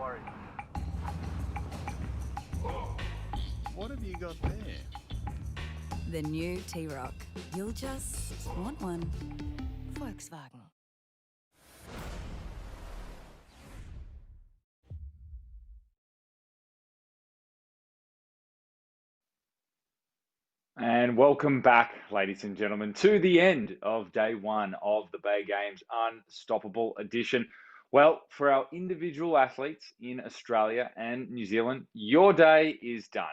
sorry. What have you got there? The new T-Roc. You'll just want one. Volkswagen. And welcome back, ladies and gentlemen, to the end of day one of the Bay Games Unstoppable Edition. Well, for our individual athletes in Australia and New Zealand, your day is done.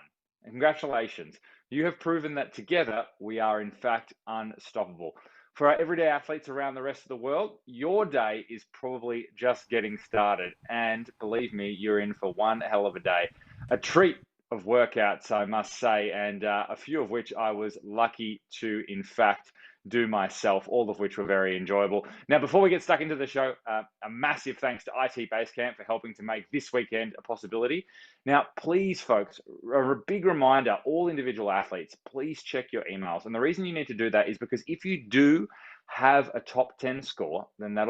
And congratulations. You have proven that together we are in fact unstoppable. For our everyday athletes around the rest of the world, your day is probably just getting started. And believe me, you're in for one hell of a day. A treat of workouts, I must say, and a few of which I was lucky to, in fact, do myself, all of which were very enjoyable. Now, before we get stuck into the show, a massive thanks to IT Basecamp for helping to make this weekend a possibility. Now, please, folks, a big reminder, all individual athletes, please check your emails. And the reason you need to do that is because if you do have a top 10 score, then that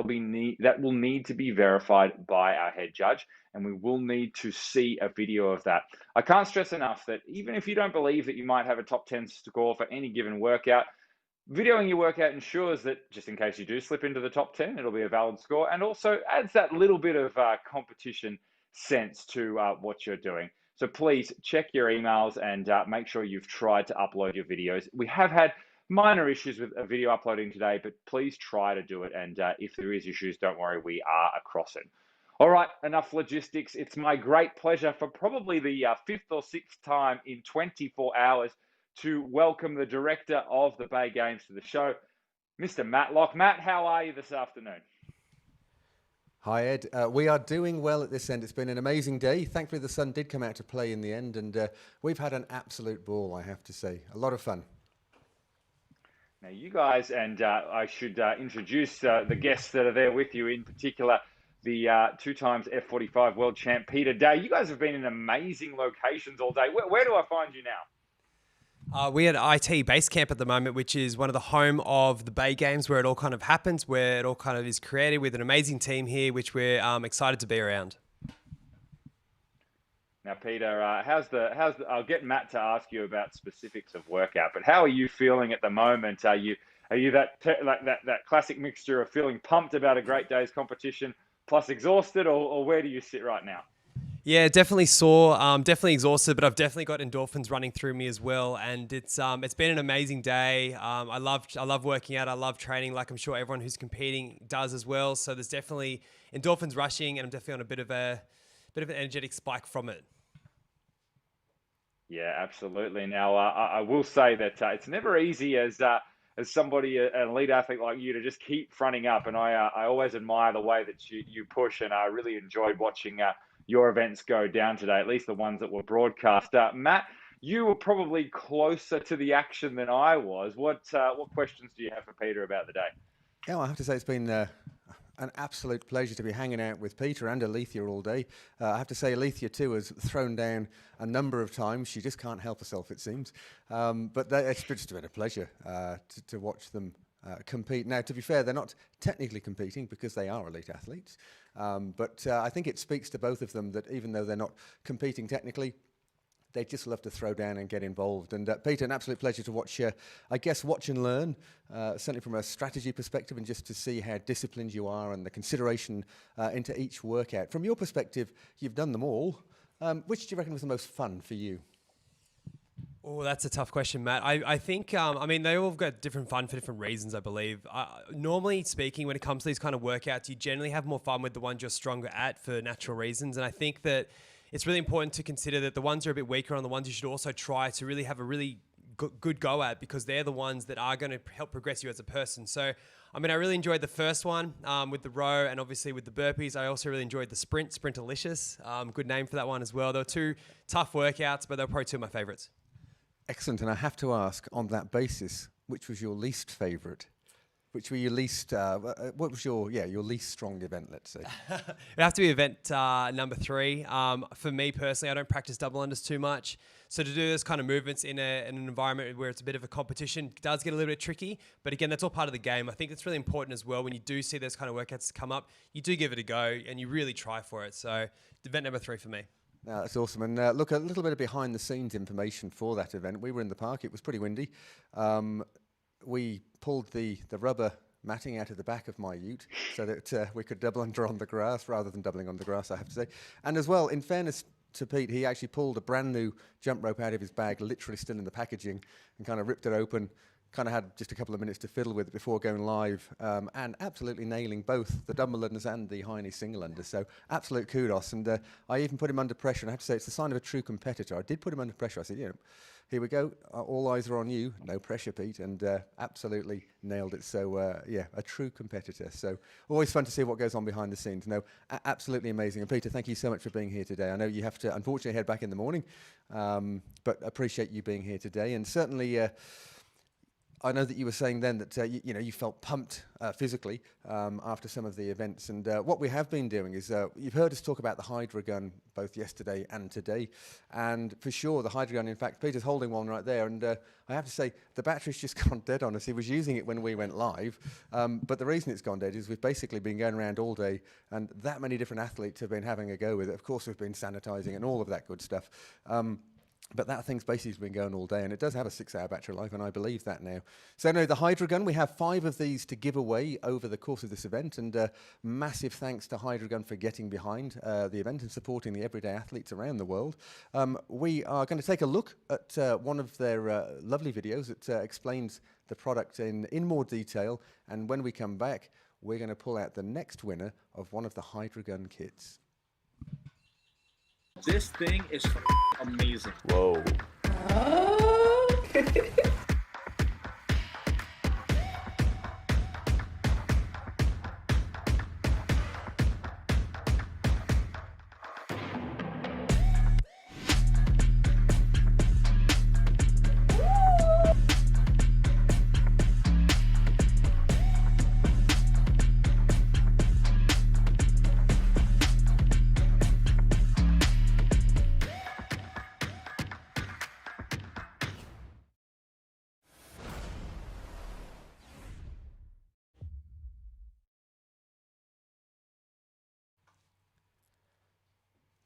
will need to be verified by our head judge, and we will need to see a video of that. I can't stress enough that even if you don't believe that you might have a top 10 score for any given workout, videoing your workout ensures that just in case you do slip into the top 10, it'll be a valid score, and also adds that little bit of competition sense to what you're doing. So please check your emails and make sure you've tried to upload your videos. We have had minor issues with a video uploading today, but please try to do it. And if there is issues, don't worry, we are across it. All right, enough logistics. It's my great pleasure for probably the fifth or sixth time in 24 hours to welcome the director of the Bay Games to the show, Mr. Matt Locke. Matt, how are you this afternoon? Hi, Ed. We are doing well at this end. It's been an amazing day. Thankfully, the sun did come out to play in the end, and we've had an absolute ball, I have to say. A lot of fun. Now, you guys, and I should introduce the guests that are there with you, in particular, the two times F45 world champ, Peter Day. You guys have been in amazing locations all day. Where do I find you now? We're at IT Basecamp at the moment, which is one of the home of the Bay Games, where it all kind of happens, where it all kind of is created, with an amazing team here, which we're excited to be around. Now, Peter, I'll get Matt to ask you about specifics of workout, but how are you feeling at the moment? Are you that classic mixture of feeling pumped about a great day's competition plus exhausted, or where do you sit right now? Yeah, definitely sore, definitely exhausted, but I've definitely got endorphins running through me as well. And it's been an amazing day. I love working out. I love training, like I'm sure everyone who's competing does as well. So there's definitely endorphins rushing, and I'm definitely on a bit of an energetic spike from it. Yeah, absolutely. Now, I will say that it's never easy as somebody, an elite athlete like you, to just keep fronting up. And I always admire the way that you push, and I really enjoyed watching your events go down today, at least the ones that were broadcast. Matt, you were probably closer to the action than I was. What questions do you have for Peter about the day? Yeah, I have to say it's been an absolute pleasure to be hanging out with Peter and Alethea all day. I have to say Alethea too has thrown down a number of times. She just can't help herself, it seems. But it's just been a pleasure to watch them compete. Now, to be fair, they're not technically competing because they are elite athletes. But I think it speaks to both of them that even though they're not competing technically, they just love to throw down and get involved. And Peter, an absolute pleasure to watch, I guess, watch and learn, certainly from a strategy perspective, and just to see how disciplined you are and the consideration into each workout. From your perspective, you've done them all. Which do you reckon was the most fun for you? Oh, that's a tough question, Matt. I think, they all got different fun for different reasons, I believe. Normally speaking, when it comes to these kind of workouts, you generally have more fun with the ones you're stronger at for natural reasons. And I think that it's really important to consider that the ones you're a bit weaker on, the ones you should also try to really have a really good go at, because they're the ones that are going to help progress you as a person. So, I really enjoyed the first one with the row, and obviously with the burpees. I also really enjoyed the Sprintalicious. Good name for that one as well. They were two tough workouts, but they were probably two of my favorites. Excellent. And I have to ask, on that basis, which was your least favourite? which were your least, what was your least strong event, let's say? It'd have to be event number 3. For me personally, I don't practice double unders too much. So to do those kind of movements in an environment where it's a bit of a competition does get a little bit tricky. But again, that's all part of the game. I think it's really important as well when you do see those kind of workouts come up, you do give it a go and you really try for it. So event number 3 for me. No, that's awesome. And look, a little bit of behind the scenes information for that event. We were in the park. It was pretty windy. We pulled the rubber matting out of the back of my ute so that we could double under on the grass rather than doubling on the grass, I have to say. And as well, in fairness to Pete, he actually pulled a brand new jump rope out of his bag, literally still in the packaging, and kind of ripped it open. Kind of had just a couple of minutes to fiddle with it before going live, and absolutely nailing both the double unders and the high knee single unders. So absolute kudos. And I even put him under pressure, and I have to say it's the sign of a true competitor. I did put him under pressure. I said, here we go. All eyes are on you. No pressure, Pete. And absolutely nailed it. So, a true competitor. So always fun to see what goes on behind the scenes. No, absolutely amazing. And Peter, thank you so much for being here today. I know you have to, unfortunately, head back in the morning, but appreciate you being here today. And certainly, I know that you were saying then that you felt pumped physically after some of the events, and what we have been doing is you've heard us talk about the Hydra gun both yesterday and today, and for sure the Hydra gun. In fact, Peter's holding one right there, and I have to say the battery's just gone dead on us. He was using it when we went live, but the reason it's gone dead is we've basically been going around all day, and that many different athletes have been having a go with it. Of course, we've been sanitizing and all of that good stuff. But that thing's basically been going all day, and it does have a 6-hour battery life, and I believe that now. So no, the Hydra gun, we have 5 of these to give away over the course of this event, and massive thanks to Hydra gun for getting behind the event and supporting the everyday athletes around the world. We are going to take a look at one of their lovely videos that explains the product in more detail, and when we come back, we're going to pull out the next winner of one of the Hydra gun kits. This thing is amazing. Whoa.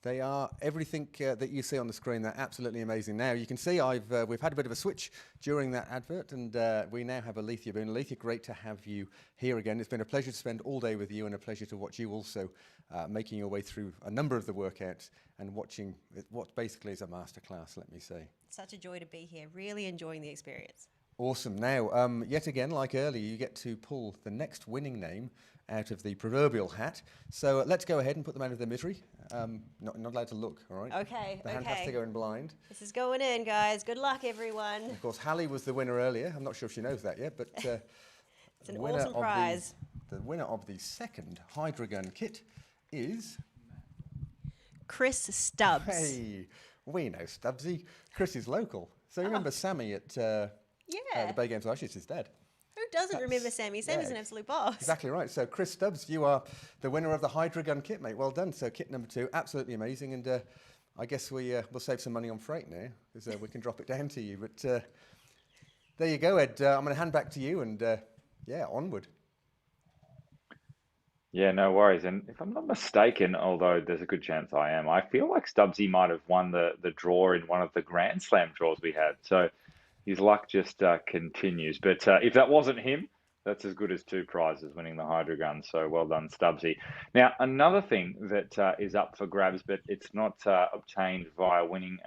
They are everything that you see on the screen. They're absolutely amazing. Now, you can see we've had a bit of a switch during that advert, and we now have Alethea Boone. Alethea, great to have you here again. It's been a pleasure to spend all day with you, and a pleasure to watch you also making your way through a number of the workouts and watching what basically is a masterclass, let me say. Such a joy to be here. Really enjoying the experience. Awesome. Now, yet again, like earlier, you get to pull the next winning name out of the proverbial hat. So let's go ahead and put them out of their misery. Not allowed to look, all right? Okay, The hand has to go in blind. This is going in, guys. Good luck, everyone. Of course, Hallie was the winner earlier. I'm not sure if she knows that yet, but It's an awesome prize. The winner of the second Hydra gun kit is... Chris Stubbs. Hey, we know Stubbsy. Chris is local. So you remember Sammy at the Bay Games last year? It's his dad. Who doesn't remember Sammy? Sammy's an absolute boss. Exactly right. So Chris Stubbs, you are the winner of the Hydra gun kit, mate. Well done. So kit number 2, absolutely amazing. And I guess we'll save some money on freight now, because we can drop it down to you. But there you go, Ed. I'm going to hand back to you, and onward. Yeah, no worries. And if I'm not mistaken, although there's a good chance I am, I feel like Stubbsy might have won the draw in one of the Grand Slam draws we had. So his luck just continues. But if that wasn't him, that's as good as 2 prizes, winning the Hydra gun. So well done, Stubbsy. Now, another thing that is up for grabs, but it's not obtained via winning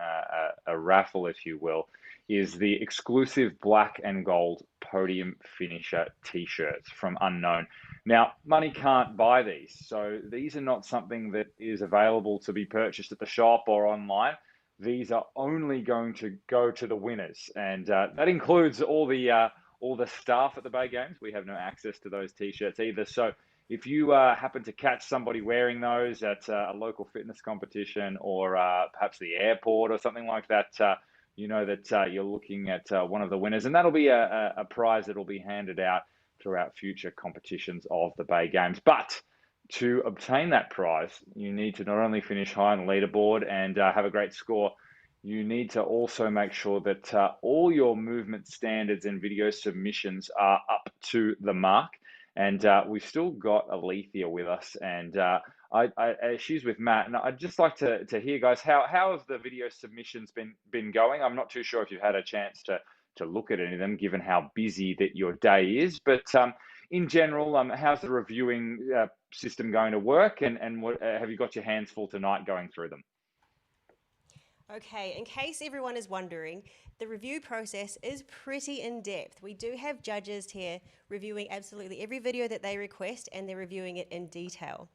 a raffle, if you will, is the exclusive black and gold podium finisher t-shirts from Unknown. Now, money can't buy these, so these are not something that is available to be purchased at the shop or online. These are only going to go to the winners, and that includes all the staff at the Bay Games. We have no access to those t-shirts either. So if you happen to catch somebody wearing those at a local fitness competition or perhaps the airport or something like that, you know that you're looking at one of the winners, and that'll be a prize that'll be handed out throughout future competitions of the Bay Games. But to obtain that prize, you need to not only finish high on the leaderboard and have a great score, you need to also make sure that all your movement standards and video submissions are up to the mark. And we've still got Alethea with us, and she's with Matt. And I'd just like to hear, guys, how have the video submissions been going? I'm not too sure if you've had a chance to look at any of them, given how busy that your day is. But in general, how's the reviewing system going to work, and what have you got your hands full tonight going through them? Okay, in case everyone is wondering, the review process is pretty in-depth. We do have judges here reviewing absolutely every video that they request, and they're reviewing it in detail.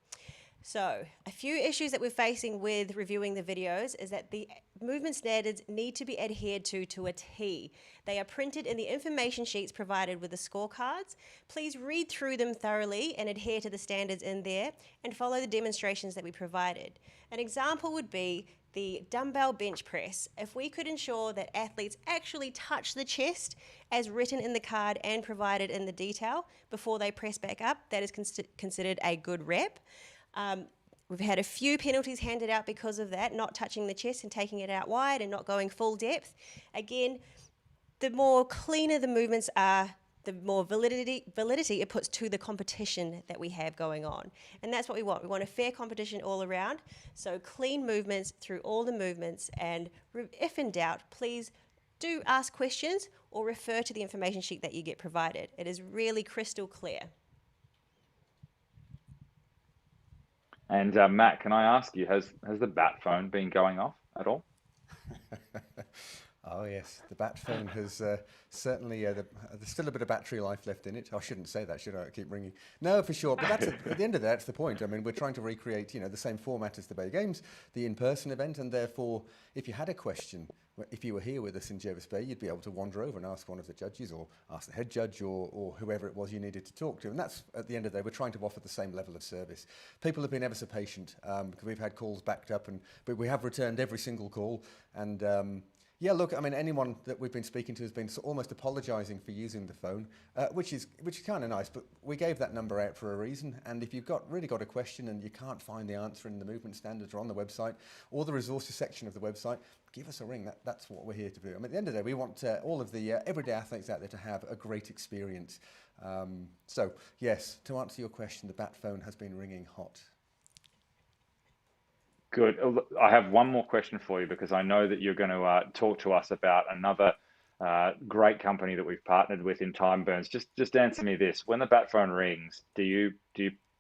So, a few issues that we're facing with reviewing the videos is that the movement standards need to be adhered to a T. They are printed in the information sheets provided with the scorecards. Please read through them thoroughly and adhere to the standards in there, and follow the demonstrations that we provided. An example would be the dumbbell bench press. If we could ensure that athletes actually touch the chest as written in the card and provided in the detail before they press back up, that is considered a good rep. We've had a few penalties handed out because of that, not touching the chest and taking it out wide and not going full depth. Again, the more cleaner the movements are, the more validity it puts to the competition that we have going on. And that's what we want. We want a fair competition all around. So clean movements through all the movements. And if in doubt, please do ask questions or refer to the information sheet that you get provided. It is really crystal clear. And Matt, can I ask you, has the bat phone been going off at all? Oh yes, the bat phone has certainly, there's still a bit of battery life left in it. I shouldn't say that, should I? Keep ringing. No, for sure, but that's at the end of that, that's the point. I mean, we're trying to recreate, the same format as the Bay Games, the in-person event, and therefore, if you had a question, if you were here with us in Jervis Bay, you'd be able to wander over and ask one of the judges, or ask the head judge, or whoever it was you needed to talk to. And that's, at the end of the day, we're trying to offer the same level of service. People have been ever so patient, because we've had calls backed up, but we have returned every single call, and yeah, look, I mean, anyone that we've been speaking to has been almost apologising for using the phone, which is kind of nice. But we gave that number out for a reason. And if you've really got a question and you can't find the answer in the movement standards or on the website or the resources section of the website, give us a ring. That's what we're here to do. I mean, at the end of the day, we want all of the everyday athletes out there to have a great experience. So, yes, to answer your question, the bat phone has been ringing hot. Good. I have one more question for you, because I know that you're going to talk to us about another great company that we've partnered with in Time Burns. Just answer me this: when the bat phone rings, do you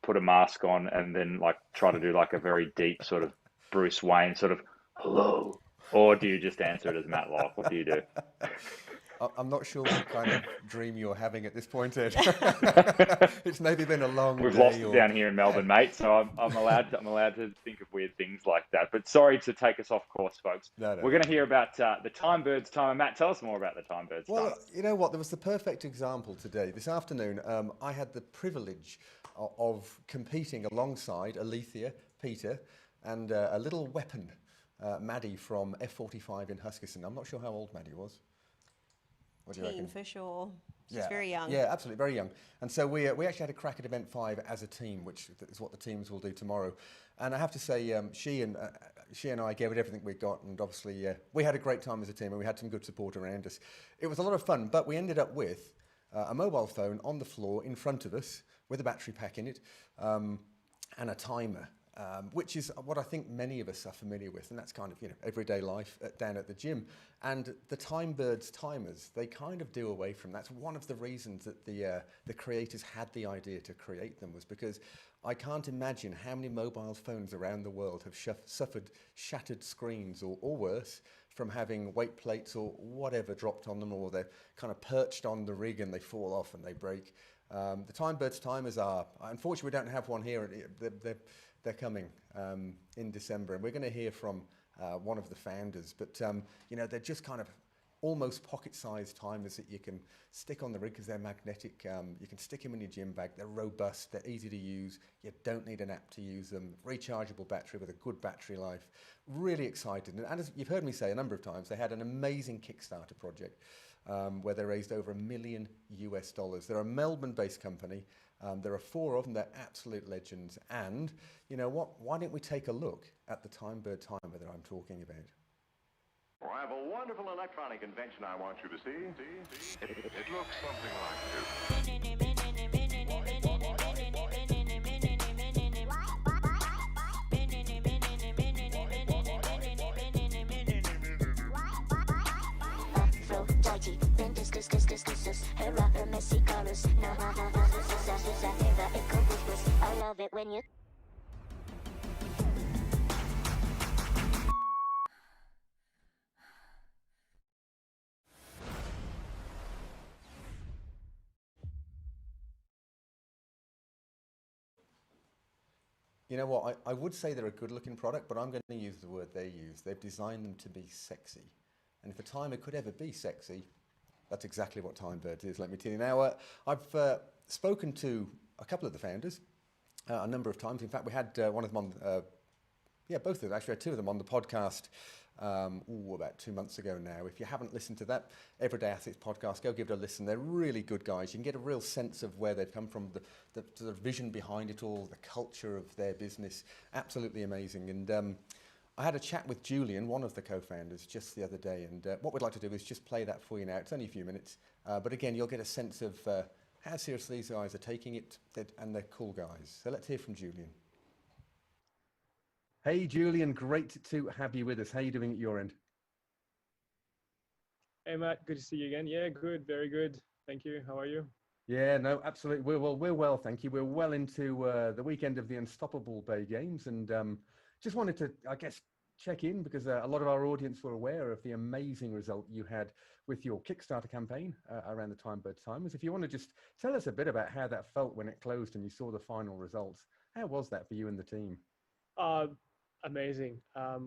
put a mask on and then try to do a very deep sort of Bruce Wayne sort of hello, or do you just answer it as Matt Locke? What do you do? I'm not sure what kind of dream you're having at this point, Ed. It's maybe been a long We've day. lost it down here in Melbourne, mate. So I'm allowed to think of weird things like that. But sorry to take us off course, folks. No. We're going to hear about the Time Birds timer. Matt, tell us more about the Time Birds timer. Well, you know what? There was the perfect example today. This afternoon, I had the privilege of competing alongside Alethea, Peter, and a little weapon, Maddie from F45 in Huskisson. I'm not sure how old Maddie was. What do you reckon? For sure. She's very young. Yeah, absolutely, very young. And so we actually had a crack at Event 5 as a team, which is what the teams will do tomorrow. And I have to say, she and I gave it everything we got, and obviously we had a great time as a team, and we had some good support around us. It was a lot of fun, but we ended up with a mobile phone on the floor in front of us with a battery pack in it, and a timer. Which is what I think many of us are familiar with, and that's kind of everyday life down at the gym. And the Time Birds timers, they kind of do away from that. That's one of the reasons that the creators had the idea to create them, was because I can't imagine how many mobile phones around the world have suffered shattered screens or worse from having weight plates or whatever dropped on them, or they're kind of perched on the rig and they fall off and they break. The Time Birds timers are, unfortunately, we don't have one here. They're coming in December, and we're going to hear from one of the founders. But they're just kind of almost pocket-sized timers that you can stick on the rig because they're magnetic. You can stick them in your gym bag. They're robust. They're easy to use. You don't need an app to use them. Rechargeable battery with a good battery life. Really excited. And as you've heard me say a number of times, they had an amazing Kickstarter project. where they raised over $1 million US. They're a Melbourne-based company. There are 4 of them. They're absolute legends. And you know what? Why don't we take a look at the Timebird timer that I'm talking about? Well, I have a wonderful electronic invention I want you to see. It looks something like this. I love it when you You know what? I would say they're a good-looking product, but I'm going to use the word they use. They've designed them to be sexy. And if a timer could ever be sexy, that's exactly what Timebird is, let me tell you. Now, I've spoken to a couple of the founders a number of times. In fact, we had one of them on, both of them, actually, had 2 of them on the podcast about 2 months ago now. If you haven't listened to that Everyday Athletes podcast, go give it a listen. They're really good guys. You can get a real sense of where they've come from, the vision behind it all, the culture of their business. Absolutely amazing. And I had a chat with Julian, one of the co-founders, just the other day. And what we'd like to do is just play that for you now. It's only a few minutes. But again, you'll get a sense of how seriously these guys are taking it, and they're cool guys. So let's hear from Julian. Hey, Julian, great to have you with us. How are you doing at your end? Hey, Matt, good to see you again. Yeah, good, very good. Thank you. How are you? Yeah, no, absolutely. We're well, thank you. We're well into the weekend of the Unstoppable Bay Games, and just wanted to, I guess, check in because a lot of our audience were aware of the amazing result you had with your Kickstarter campaign around the Timebird Timers. If you want to just tell us a bit about how that felt when it closed and you saw the final results, how was that for you and the team? Amazing.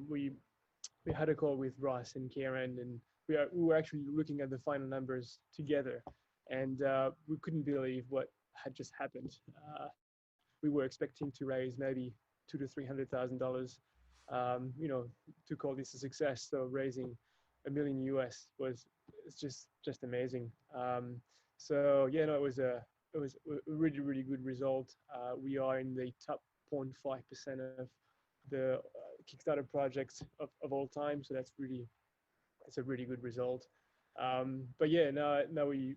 We had a call with Ross and Karen, and we were actually looking at the final numbers together, and we couldn't believe what had just happened. We were expecting to raise maybe $200,000 to $300,000, to call this a success. So raising $1 million US it's just amazing. So yeah, no, it was a really, really good result. We are in the top 0.5% of the Kickstarter projects of all time, so it's a really good result. But yeah, now we've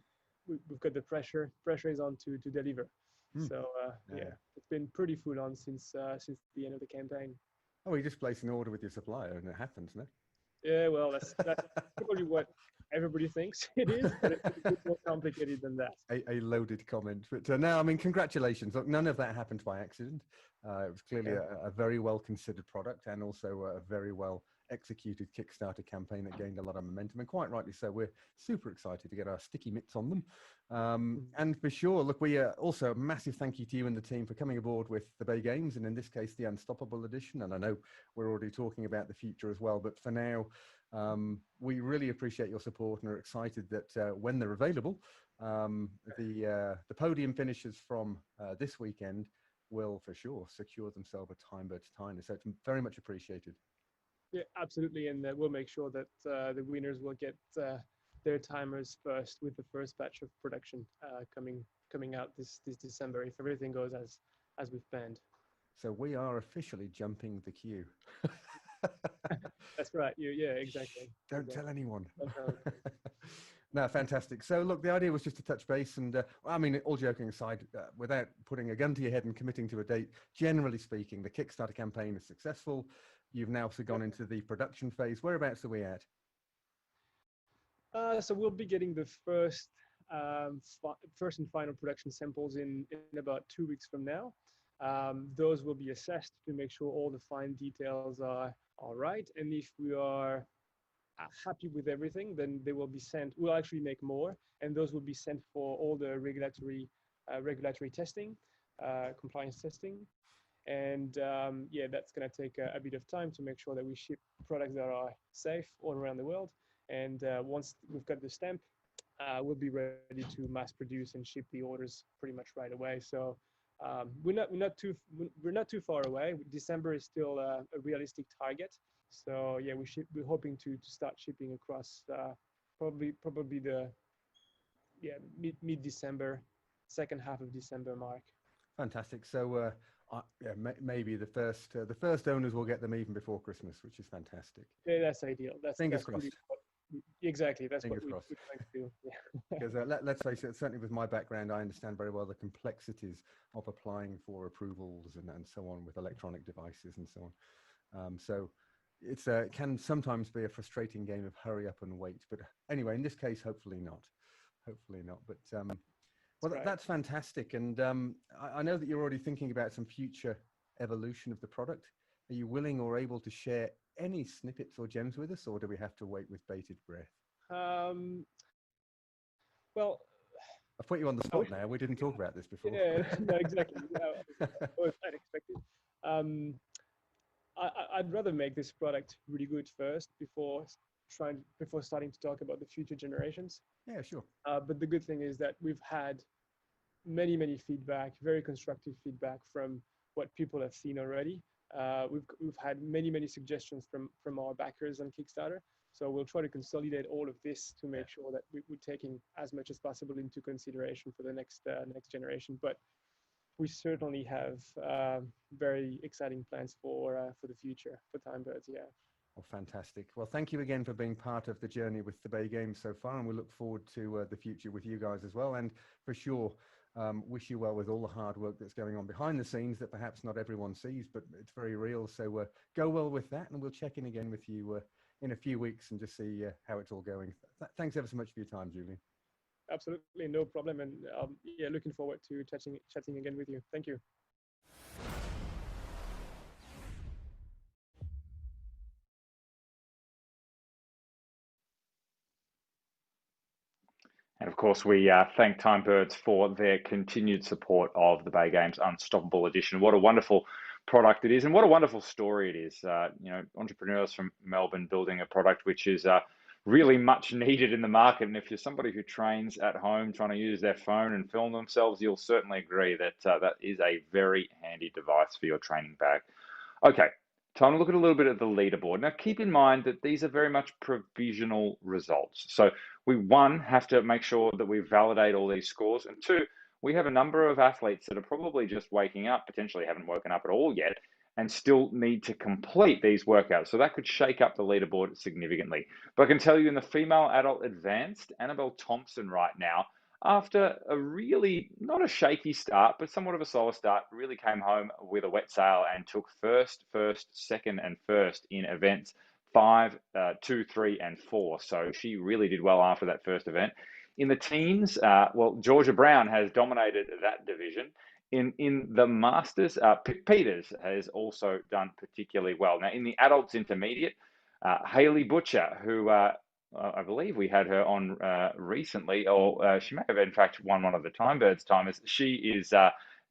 got the pressure is on to deliver. So yeah, it's been pretty full on since the end of the campaign. Oh, you just place an order with your supplier and it happens, no? Yeah, well, that's probably what everybody thinks it is, but it's a bit more complicated than that. A loaded comment, but no, I mean, congratulations. Look, none of that happened by accident. It was clearly a very well considered product and also a very well executed Kickstarter campaign that gained a lot of momentum, and quite rightly so. We're super excited to get our sticky mitts on them. And for sure, look, we also a massive thank you to you and the team for coming aboard with the Bay Games, and in this case, the Unstoppable Edition. And I know we're already talking about the future as well, but for now, we really appreciate your support and are excited that when they're available, the podium finishers from this weekend will for sure secure themselves a Timebird timer. So it's very much appreciated. Yeah, absolutely, and we'll make sure that the winners will get their timers first with the first batch of production coming out this December if everything goes as we've planned. So we are officially jumping the queue. That's right. Yeah, exactly. Don't tell anyone. Don't tell anyone. No, fantastic. So look, the idea was just to touch base and, I mean, all joking aside, without putting a gun to your head and committing to a date, generally speaking, the Kickstarter campaign is successful. You've now also gone into the production phase. Whereabouts are we at? So we'll be getting the first and final production samples in about 2 weeks from now. Those will be assessed to make sure all the fine details are all right. And if we are happy with everything, then they will be sent. We'll actually make more, and those will be sent for all the regulatory testing, compliance testing. And yeah, that's going to take a bit of time to make sure that we ship products that are safe all around the world. And once we've got the stamp, we'll be ready to mass produce and ship the orders pretty much right away. So we're not too far away. December is still a realistic target. So yeah, we're hoping to start shipping across probably the mid December, second half of December mark. Fantastic. So yeah, maybe the first owners will get them even before Christmas, which is fantastic. Yeah, that's ideal. Fingers That's really crossed. exactly. That's Fingers what crossed. we're trying to do. Yeah. Because let's face it, certainly with my background, I understand very well the complexities of applying for approvals and so on with electronic devices and so on. So it's it can sometimes be a frustrating game of hurry up and wait. But anyway, in this case, hopefully not. Hopefully not. But well, right. that's fantastic. And I know that you're already thinking about some future evolution of the product. Are you willing or able to share any snippets or gems with us, or do we have to wait with bated breath? Well, I've put you on the spot now. We didn't talk about this before. Yeah, no, exactly. Was unexpected. I'd rather make this product really good first before starting to talk about the future generations. Yeah, sure. But the good thing is that we've had many feedback, very constructive feedback from what people have seen already. We've had many suggestions from our backers on Kickstarter. So we'll try to consolidate all of this to make sure that we're taking as much as possible into consideration for the next generation. But we certainly have very exciting plans for the future for Timebirds. Yeah. Well, fantastic. Well, thank you again for being part of the journey with the Bay Games so far, and we look forward to the future with you guys as well. And for sure, wish you well with all the hard work that's going on behind the scenes that perhaps not everyone sees, but it's very real. So go well with that, and we'll check in again with you in a few weeks and just see how it's all going. Thanks ever so much for your time, Julian. Absolutely, no problem. And yeah, looking forward to chatting again with you. Thank you. And of course, we thank Timebirds for their continued support of the Bay Games Unstoppable Edition. What a wonderful product it is, and what a wonderful story it is. You know, entrepreneurs from Melbourne building a product which is really much needed in the market. And if you're somebody who trains at home trying to use their phone and film themselves, you'll certainly agree that that is a very handy device for your training bag. Okay, time to look at a little bit at the leaderboard. Now, keep in mind that these are very much provisional results. So we, one, have to make sure that we validate all these scores. And two, we have a number of athletes that are probably just waking up, potentially haven't woken up at all yet, and still need to complete these workouts. So that could shake up the leaderboard significantly. But I can tell you in the female adult advanced, Annabelle Thompson right now, after a really, not a shaky start, but somewhat of a slower start, really came home with a wet sail and took first, second, and first in events 5, 2, 3, and 4. So she really did well after that first event. In the teens, well, Georgia Brown has dominated that division. In the Masters, Pip Peters has also done particularly well. Now, in the adults intermediate, Hayley Butcher, who I believe we had her on recently, or she may have in fact won one of the Timebirds timers. She is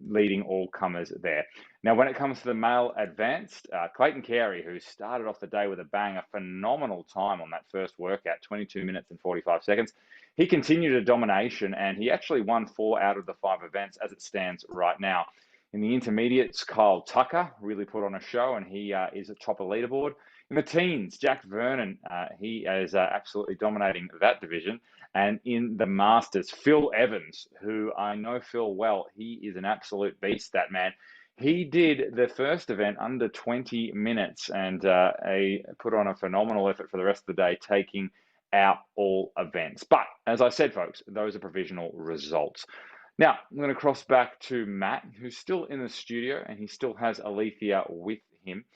leading all comers there. Now, when it comes to the male advanced, Clayton Carey, who started off the day with a bang, a phenomenal time on that first workout, 22 minutes and 45 seconds. He continued a domination, and he actually won 4 out of the 5 events as it stands right now. In the intermediates, Kyle Tucker really put on a show, and he is atop a leaderboard. In the teens, Jack Vernon, he is absolutely dominating that division. And in the Masters, Phil Evans, who I know Phil well, he is an absolute beast, that man. He did the first event under 20 minutes and put on a phenomenal effort for the rest of the day, taking out all events. But as I said, folks, those are provisional results. Now, I'm going to cross back to Matt, who's still in the studio, and he still has Alethea with him.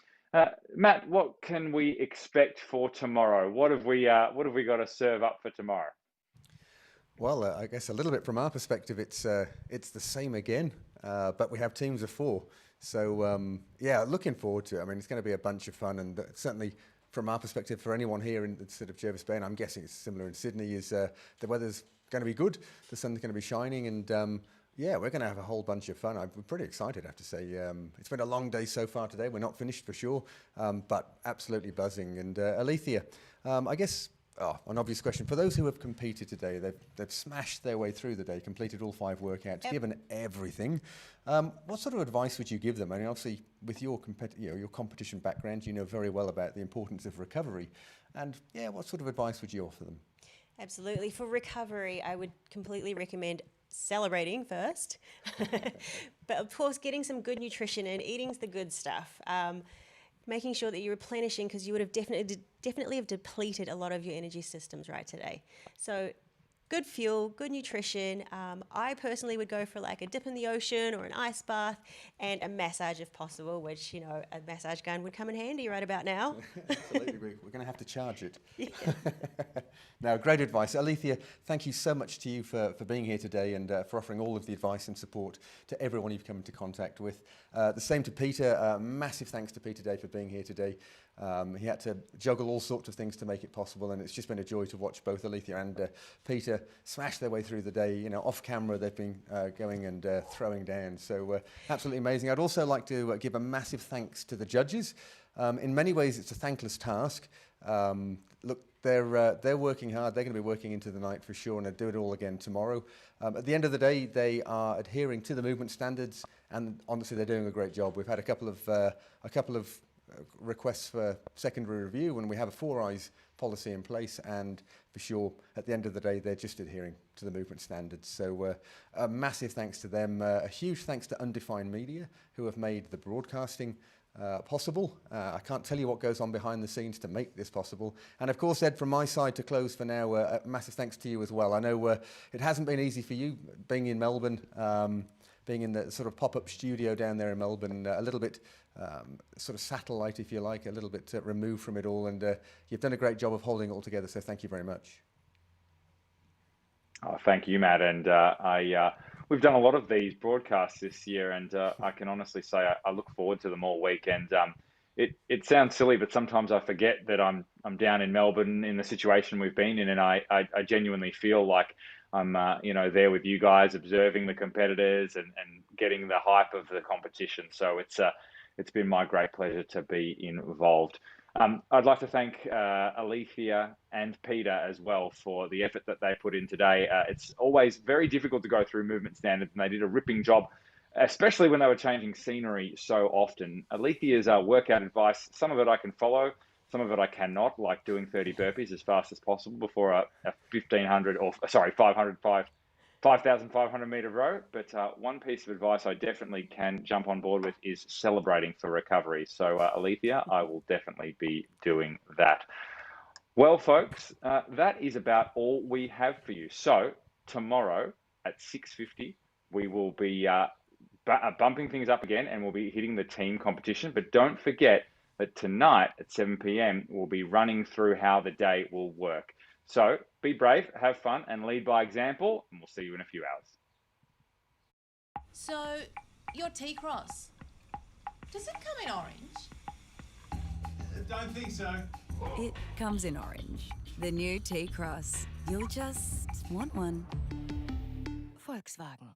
Matt, what can we expect for tomorrow? What have we got to serve up for tomorrow? Well, I guess a little bit from our perspective, it's the same again, but we have teams of 4. So yeah, looking forward to it. I mean, it's going to be a bunch of fun, and certainly from our perspective, for anyone here in the sort of Jervis Bay, and I'm guessing it's similar in Sydney, is the weather's going to be good, the sun's going to be shining, and yeah, we're going to have a whole bunch of fun. I'm pretty excited, I have to say. It's been a long day so far today. We're not finished for sure, but absolutely buzzing. And Alethea, I guess, an obvious question. For those who have competed today, they've smashed their way through the day, completed all 5 workouts, given everything. What sort of advice would you give them? I mean, obviously, with your competition background, you know very well about the importance of recovery. And yeah, what sort of advice would you offer them? Absolutely. For recovery, I would completely recommend celebrating first, but of course, getting some good nutrition and eating's the good stuff. Making sure that you're replenishing, because you would have definitely have depleted a lot of your energy systems right today. So good fuel, good nutrition. I personally would go for like a dip in the ocean or an ice bath and a massage if possible, which, you know, a massage gun would come in handy right about now. Absolutely, we're going to have to charge it. Yeah. Now, great advice. Alethea, thank you so much to you for being here today and for offering all of the advice and support to everyone you've come into contact with. The same to Peter. Massive thanks to Peter Day for being here today. He had to juggle all sorts of things to make it possible, and it's just been a joy to watch both Alethea and Peter smash their way through the day. You know, off camera they've been going and throwing down, so absolutely amazing. I'd also like to give a massive thanks to the judges. In many ways it's a thankless task. Look, they're working hard. They're going to be working into the night for sure, and they'll do it all again tomorrow. At the end of the day, they are adhering to the movement standards, and honestly, they're doing a great job. We've had a couple of requests for secondary review when we have a 4 eyes policy in place, and for sure, at the end of the day, they're just adhering to the movement standards. So a massive thanks to them. A huge thanks to Undefined Media, who have made the broadcasting possible. I can't tell you what goes on behind the scenes to make this possible. And of course, Ed, from my side to close for now, a massive thanks to you as well. I know it hasn't been easy for you being in Melbourne, being in the sort of pop-up studio down there in Melbourne, a little bit sort of satellite, if you like, a little bit removed from it all. And you've done a great job of holding it all together, so thank you very much. Oh, thank you, Matt. And we've done a lot of these broadcasts this year, and I can honestly say I look forward to them all week. And it sounds silly, but sometimes I forget that I'm down in Melbourne in the situation we've been in, and I genuinely feel like I'm there with you guys, observing the competitors and getting the hype of the competition. So it's been my great pleasure to be involved. I'd like to thank Alethea and Peter as well for the effort that they put in today. It's always very difficult to go through movement standards, and they did a ripping job, especially when they were changing scenery so often. Alethea's workout advice, some of it I can follow, some of it I cannot, like doing 30 burpees as fast as possible before a 5,500 meter row. But one piece of advice I definitely can jump on board with is celebrating for recovery. So Alethea, I will definitely be doing that. Well, folks, that is about all we have for you. So tomorrow at 6:50, we will be bumping things up again, and we'll be hitting the team competition. But don't forget that tonight at 7 p.m, we'll be running through how the day will work. So be brave, have fun, and lead by example, and we'll see you in a few hours. So, your T-Cross, does it come in orange? Don't think so. It comes in orange. The new T-Cross. You'll just want one. Volkswagen.